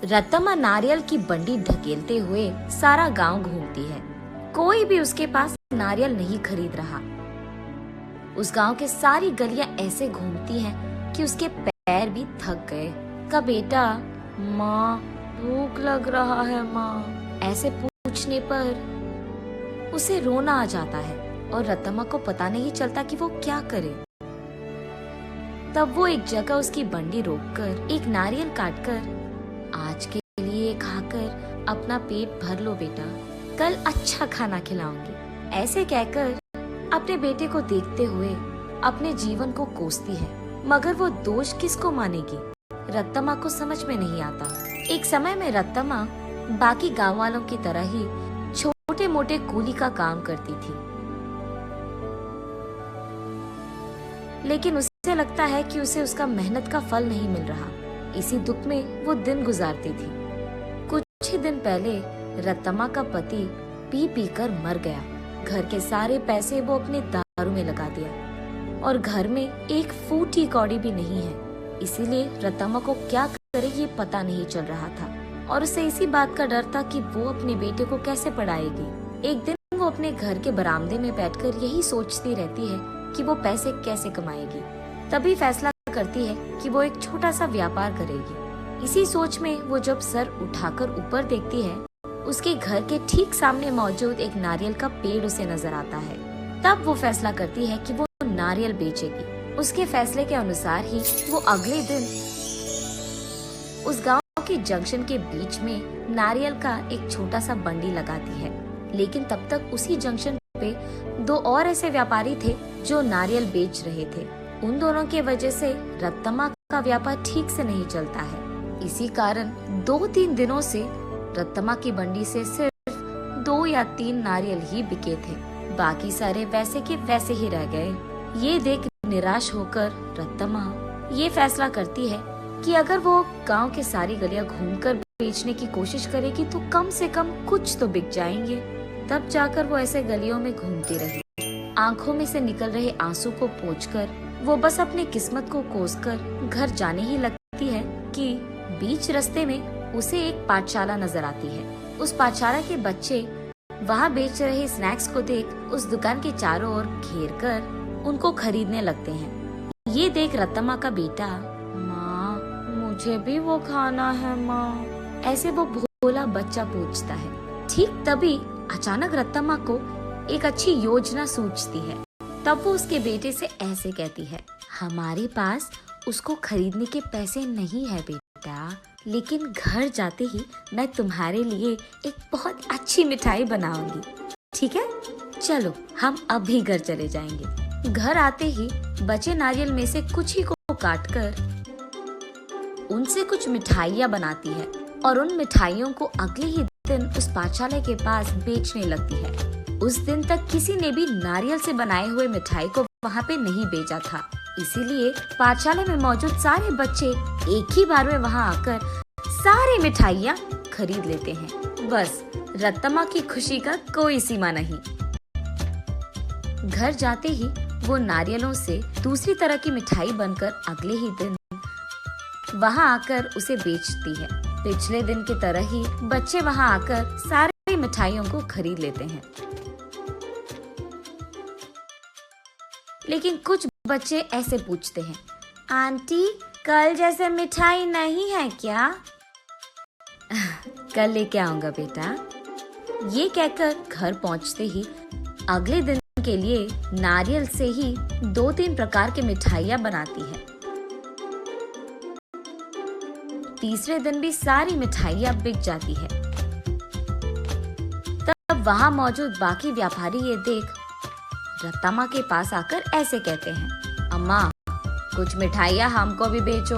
रत्तम्मा नारियल की बंडी ढकेलते हुए सारा गांव घूमती है। कोई भी उसके पास नारियल नहीं खरीद रहा। उस गांव के सारी गलियां ऐसे घूमती हैं कि उसके पैर भी थक गए। का बेटा, माँ भूख लग रहा है माँ, ऐसे पूछने पर उसे रोना आ जाता है और रत्तम्मा को पता नहीं चलता कि वो क्या करे। तब वो एक जगह उसकी बंडी रोककर एक नारियल काटकर, आज के लिए खाकर अपना पेट भर लो बेटा, कल अच्छा खाना खिलाऊंगी, ऐसे कहकर अपने बेटे को देखते हुए अपने जीवन को कोसती है। मगर वो दोष किसको मानेगी? रत्तम्मा को समझ में नहीं आता। एक समय में रत्तम्मा बाकी गांव वालों की तरह ही छोटे मोटे कूली का काम करती थी, लेकिन उसे लगता है कि उसे उसका मेहनत का फल नहीं मिल रहा। इसी दुख में वो दिन गुजारती थी। कुछ ही दिन पहले रत्तम्मा का पति पी पी कर मर गया। घर के सारे पैसे वो अपने दारू में लगा दिया और घर में एक फूटी कौड़ी भी नहीं है। इसीलिए रत्तम्मा को क्या करे ये पता नहीं चल रहा था और उसे इसी बात का डर था कि वो अपने बेटे को कैसे पढ़ाएगी। एक दिन वो अपने घर के बरामदे में बैठकर यही सोचती रहती है कि वो पैसे कैसे कमाएगी। तभी फैसला करती है कि वो एक छोटा सा व्यापार करेगी। इसी सोच में वो जब सर उठाकर ऊपर देखती है, उसके घर के ठीक सामने मौजूद एक नारियल का पेड़ उसे नजर आता है। तब वो फैसला करती है कि वो नारियल बेचेगी। उसके फैसले के अनुसार ही वो अगले दिन उस गांव के जंक्शन के बीच में नारियल का एक छोटा सा बंडी लगाती है। लेकिन तब तक उसी जंक्शन पे दो और ऐसे व्यापारी थे जो नारियल बेच रहे थे। उन दोनों की वजह से रत्तम्मा का व्यापार ठीक से नहीं चलता है। इसी कारण 2-3 दिनों से रत्तम्मा की बंडी से सिर्फ 2 या 3 नारियल ही बिके थे। बाकी सारे वैसे के वैसे ही रह गए। ये देख निराश होकर रत्तम्मा ये फैसला करती है कि अगर वो गांव के सारी गलियां घूमकर बेचने की कोशिश करेगी तो कम से कम कुछ तो बिक जाएंगे। तब जाकर वो ऐसे गलियों में घूमती रही। आंखों में से निकल रहे आंसू को पोंछकर वो बस अपनी किस्मत को कोसकर घर जाने ही लगती है कि बीच रास्ते में उसे एक पाठशाला नजर आती है। उस पाठशाला के बच्चे वहाँ बेच रहे स्नैक्स को देख उस दुकान के चारों ओर घेर कर उनको खरीदने लगते हैं। ये देख रत्तम्मा का बेटा, माँ मुझे भी वो खाना है माँ, ऐसे वो भोला बच्चा पूछता है। ठीक तभी अचानक रत्तम्मा को एक अच्छी योजना सूझती है। तब वो उसके बेटे से ऐसे कहती है, हमारे पास उसको खरीदने के पैसे नहीं है बेटा, लेकिन घर जाते ही मैं तुम्हारे लिए एक बहुत अच्छी मिठाई बनाऊंगी, ठीक है? चलो हम अभी घर चले जाएंगे। घर आते ही बचे नारियल में से कुछ ही को काटकर उनसे कुछ मिठाइयाँ बनाती है और उन मिठाइयों को अगले ही दिन उस पाठशाला के पास बेचने लगती है। उस दिन तक किसी ने भी नारियल से बनाए हुए मिठाई को वहाँ पे नहीं बेचा था। इसीलिए पाठशाला में मौजूद सारे बच्चे एक ही बार में वहाँ आकर सारी मिठाइयाँ खरीद लेते हैं। बस रत्तम्मा की खुशी का कोई सीमा नहीं। घर जाते ही वो नारियलों से दूसरी तरह की मिठाई बनकर अगले ही दिन वहाँ आकर उसे बेचती है। पिछले दिन की तरह ही बच्चे वहाँ आकर सारी मिठाइयों को खरीद लेते हैं। लेकिन कुछ बच्चे ऐसे पूछते हैं, आंटी कल जैसे मिठाई नहीं है क्या? कल लेके आऊंगा बेटा। ये कहकर घर पहुंचते ही अगले दिन के लिए नारियल से ही 2-3 प्रकार की मिठाइयाँ बनाती है। तीसरे दिन भी सारी मिठाइयाँ बिक जाती है। तब वहाँ मौजूद बाकी व्यापारी ये देख रत्तम्मा के पास आकर ऐसे कहते हैं, अम्मा कुछ मिठाइयाँ हमको भी बेचो,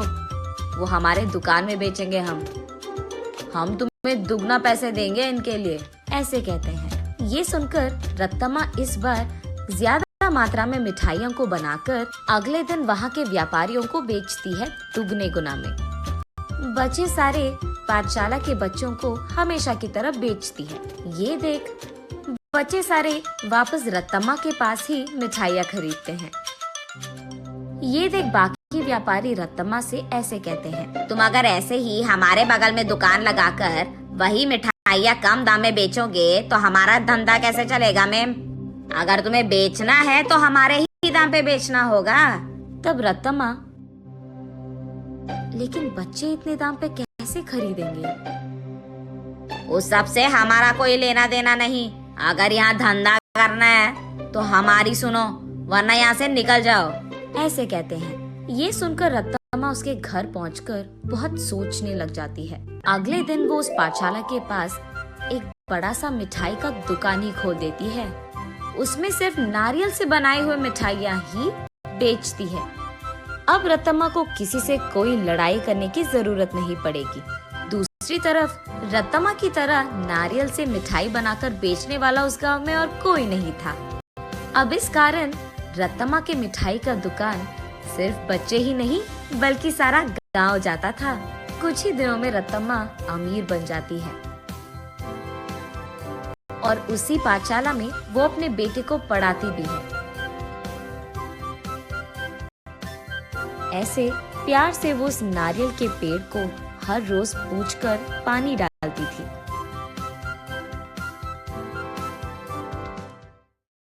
वो हमारे दुकान में बेचेंगे हम तुम्हें दुगना पैसे देंगे इनके लिए, ऐसे कहते हैं। ये सुनकर रत्तम्मा इस बार ज्यादा मात्रा में मिठाइयों को बनाकर अगले दिन वहाँ के व्यापारियों को बेचती है दुगने गुना में। बचे सारे पाठशाला के बच्चों को हमेशा की तरह बेचती है। ये देख बच्चे सारे वापस रत्तम्मा के पास ही मिठाइयाँ खरीदते हैं। ये देख बाकी व्यापारी रत्तम्मा से ऐसे कहते हैं। तुम अगर ऐसे ही हमारे बगल में दुकान लगाकर वही मिठाइयाँ कम दाम में बेचोगे तो हमारा धंधा कैसे चलेगा मैम? अगर तुम्हें बेचना है तो हमारे ही दाम पे बेचना होगा। तब रत्तम्मा, लेकिन बच्चे इतने दाम पे कैसे खरीदेंगे? उस सब से हमारा कोई लेना देना नहीं। अगर यहाँ धंधा करना है तो हमारी सुनो, वरना यहाँ से निकल जाओ। ऐसे कहते हैं। ये सुनकर रत्तम्मा उसके घर पहुंचकर बहुत सोचने लग जाती है। अगले दिन वो उस पाठशाला के पास एक बड़ा सा मिठाई का दुकान ही खोल देती है। उसमें सिर्फ नारियल से बनाई हुई मिठाइयाँ ही बेचती है। अब रत्तम्मा को किसी से कोई लड़ाई करने की जरूरत नहीं पड़ेगी। दूसरी तरफ रत्तम्मा की तरह नारियल से मिठाई बनाकर बेचने वाला उस गांव में और कोई नहीं था। अब इस कारण रत्तम्मा के मिठाई का दुकान सिर्फ बच्चे ही नहीं बल्कि सारा गांव जाता था। कुछ ही दिनों में रत्तम्मा अमीर बन जाती है और उसी पाठशाला में वो अपने बेटे को पढ़ाती भी है। ऐसे प्यार से वो उस नारियल के पेड़ को हर रोज पूछकर पानी डालती थी।